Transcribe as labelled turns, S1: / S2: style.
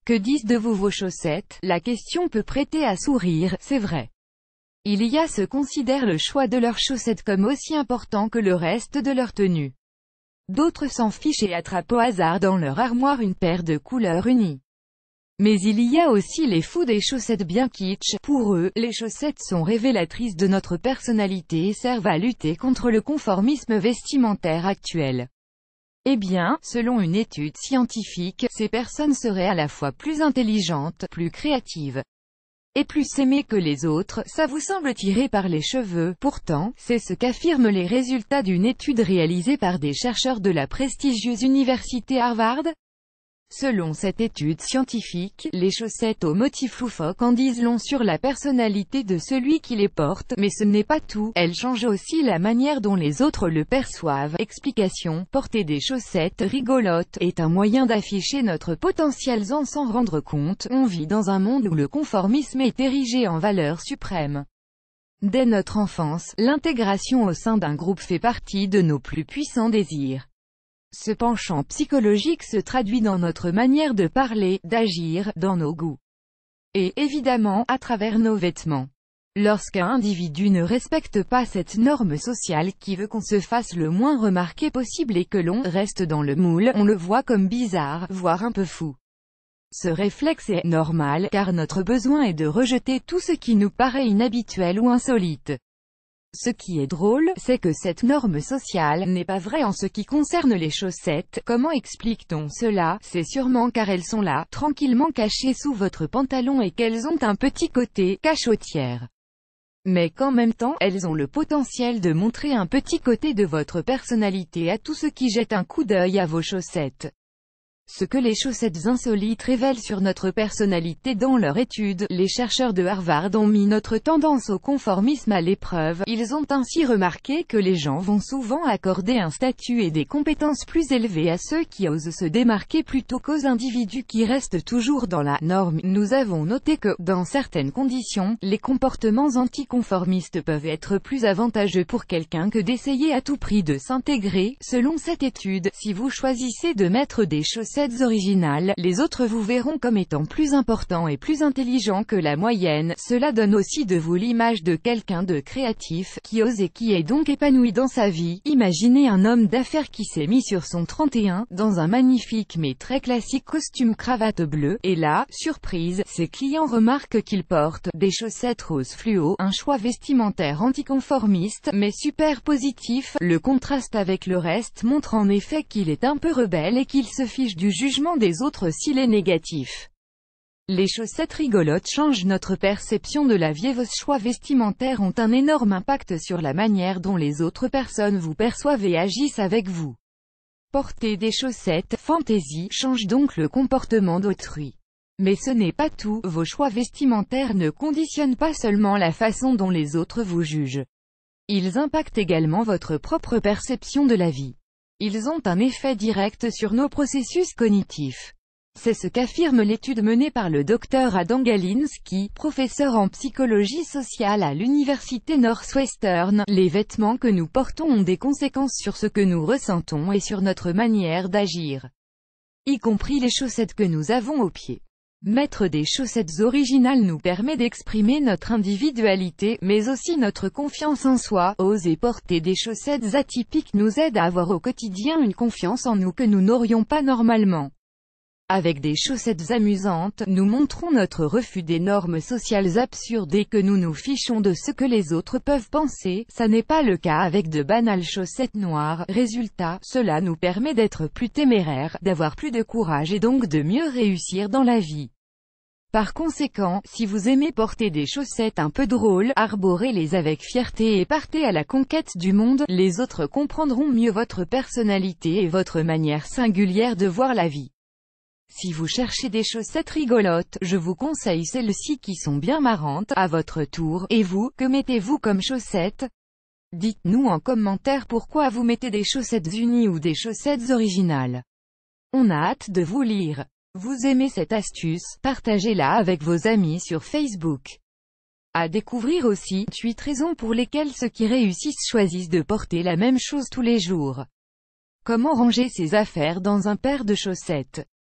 S1: Que disent de vous vos chaussettes? La question peut prêter à sourire, c'est vrai. Il y a ceux qui considèrent le choix de leurs chaussettes comme aussi important que le reste de leur tenue. D'autres s'en fichent et attrapent au hasard dans leur armoire une paire de couleurs unies. Mais il y a aussi les fous des chaussettes bien kitsch. Pour eux, les chaussettes sont révélatrices de notre personnalité et servent à lutter contre le conformisme vestimentaire actuel. Eh bien, selon une étude scientifique, ces personnes seraient à la fois plus intelligentes, plus créatives et plus aimées que les autres. Ça vous semble tiré par les cheveux? Pourtant, c'est ce qu'affirment les résultats d'une étude réalisée par des chercheurs de la prestigieuse université Harvard. Selon cette étude scientifique, les chaussettes aux motifs loufoques en disent long sur la personnalité de celui qui les porte, mais ce n'est pas tout, elles changent aussi la manière dont les autres le perçoivent. Explication: porter des chaussettes rigolotes est un moyen d'afficher notre potentiel sans s'en rendre compte. On vit dans un monde où le conformisme est érigé en valeur suprême. Dès notre enfance, l'intégration au sein d'un groupe fait partie de nos plus puissants désirs. Ce penchant psychologique se traduit dans notre manière de parler, d'agir, dans nos goûts. Et, évidemment, à travers nos vêtements. Lorsqu'un individu ne respecte pas cette norme sociale qui veut qu'on se fasse le moins remarqué possible et que l'on reste dans le moule, on le voit comme bizarre, voire un peu fou. Ce réflexe est normal, car notre besoin est de rejeter tout ce qui nous paraît inhabituel ou insolite. Ce qui est drôle, c'est que cette norme sociale n'est pas vraie en ce qui concerne les chaussettes. Comment explique-t-on cela? C'est sûrement car elles sont là, tranquillement cachées sous votre pantalon et qu'elles ont un petit côté cachotière. Mais qu'en même temps, elles ont le potentiel de montrer un petit côté de votre personnalité à tous ceux qui jettent un coup d'œil à vos chaussettes. Ce que les chaussettes insolites révèlent sur notre personnalité. Dans leur étude, les chercheurs de Harvard ont mis notre tendance au conformisme à l'épreuve. Ils ont ainsi remarqué que les gens vont souvent accorder un statut et des compétences plus élevés à ceux qui osent se démarquer plutôt qu'aux individus qui restent toujours dans la norme. Nous avons noté que, dans certaines conditions, les comportements anticonformistes peuvent être plus avantageux pour quelqu'un que d'essayer à tout prix de s'intégrer. Selon cette étude, si vous choisissez de mettre des chaussettes originales, les autres vous verront comme étant plus important et plus intelligent que la moyenne. Cela donne aussi de vous l'image de quelqu'un de créatif, qui ose et qui est donc épanoui dans sa vie. Imaginez un homme d'affaires qui s'est mis sur son 31, dans un magnifique mais très classique costume cravate bleue, et là, surprise, ses clients remarquent qu'il porte des chaussettes roses fluo, un choix vestimentaire anticonformiste, mais super positif. Le contraste avec le reste montre en effet qu'il est un peu rebelle et qu'il se fiche du jugement des autres s'il est négatif. Les chaussettes rigolotes changent notre perception de la vie. Vos choix vestimentaires ont un énorme impact sur la manière dont les autres personnes vous perçoivent et agissent avec vous. Porter des chaussettes fantaisie change donc le comportement d'autrui. Mais ce n'est pas tout, vos choix vestimentaires ne conditionnent pas seulement la façon dont les autres vous jugent. Ils impactent également votre propre perception de la vie. Ils ont un effet direct sur nos processus cognitifs. C'est ce qu'affirme l'étude menée par le Dr Adam Galinsky, professeur en psychologie sociale à l'université Northwestern. Les vêtements que nous portons ont des conséquences sur ce que nous ressentons et sur notre manière d'agir. Y compris les chaussettes que nous avons aux pieds. Mettre des chaussettes originales nous permet d'exprimer notre individualité, mais aussi notre confiance en soi. Oser porter des chaussettes atypiques nous aide à avoir au quotidien une confiance en nous que nous n'aurions pas normalement. Avec des chaussettes amusantes, nous montrons notre refus des normes sociales absurdes et que nous nous fichons de ce que les autres peuvent penser. Ça n'est pas le cas avec de banales chaussettes noires. Résultat, cela nous permet d'être plus téméraires, d'avoir plus de courage et donc de mieux réussir dans la vie. Par conséquent, si vous aimez porter des chaussettes un peu drôles, arborez-les avec fierté et partez à la conquête du monde. Les autres comprendront mieux votre personnalité et votre manière singulière de voir la vie. Si vous cherchez des chaussettes rigolotes, je vous conseille celles-ci qui sont bien marrantes. À votre tour, et vous, que mettez-vous comme chaussettes? Dites-nous en commentaire pourquoi vous mettez des chaussettes unies ou des chaussettes originales. On a hâte de vous lire. Vous aimez cette astuce? Partagez-la avec vos amis sur Facebook. À découvrir aussi, 8 raisons pour lesquelles ceux qui réussissent choisissent de porter la même chose tous les jours. Comment ranger ses affaires dans un paire de chaussettes?